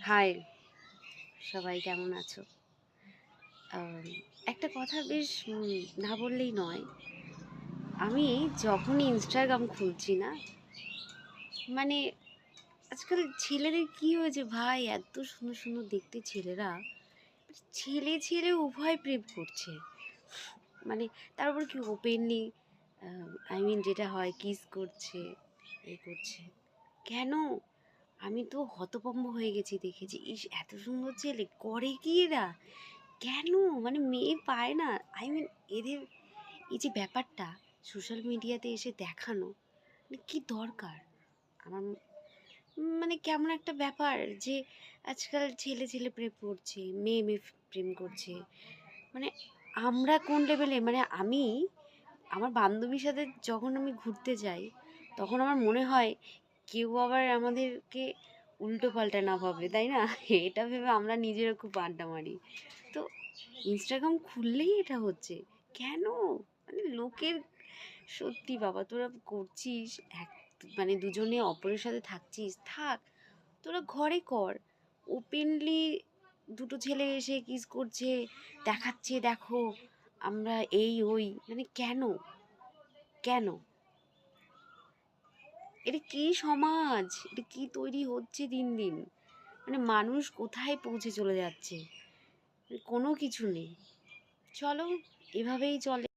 High, সবাই কেমন আছো? একটা কথা বেশ না বললেই নয়। আমি যখনই ইনস্টাগ্রাম খুলছি না, মানে আজকাল ছেলেদের কি হয়েছে ভাই, এত সুন্দর সুন্দর দেখতে ছেলেরা, ছেলে ছেলে উভয় প্রেম করছে। মানে তার উপর কি ওপেনলি, যেটা হয় কিস করছে, এই করছে। কেন? আমি তো হতভম্ব হয়ে গেছি, দেখেছি ইস এত সুন্দর ছেলে করে কি এরা, কেন? মানে মেয়ে পায় না। এদের এই যে ব্যাপারটা সোশ্যাল মিডিয়াতে এসে দেখানো, মানে কি দরকার? আমার মানে কেমন একটা ব্যাপার যে আজকাল ছেলে ছেলে প্রেম করছে, মেয়ে মেয়ে প্রেম করছে। মানে আমরা কোন লেভেলে, মানে আমি আমার বান্ধবীর সাথে যখন আমি ঘুরতে যাই, তখন আমার মনে হয় কেউ আবার আমাদেরকে উল্টো পাল্টা না ভাবে, তাই না? এটা ভেবে আমরা নিজেরা খুব আড্ডা মারি। তো ইনস্টাগ্রাম খুললেই এটা হচ্ছে কেন? মানে লোকের, সত্যি বাবা, তোরা করছিস এক, মানে দুজনে অপরের সাথে থাকছিস, থাক, তোরা ঘরে কর। ওপেনলি দুটো ছেলে এসে কিস করছে, দেখাচ্ছে দেখো আমরা এই ওই, মানে কেন? কেন? এটা কি সমাজ, এটা কি তৈরি হচ্ছে দিন দিন? মানে মানুষ কোথায় পৌঁছে চলে যাচ্ছে, কোনো কিছু নেই। চলো, এভাবেই চলে।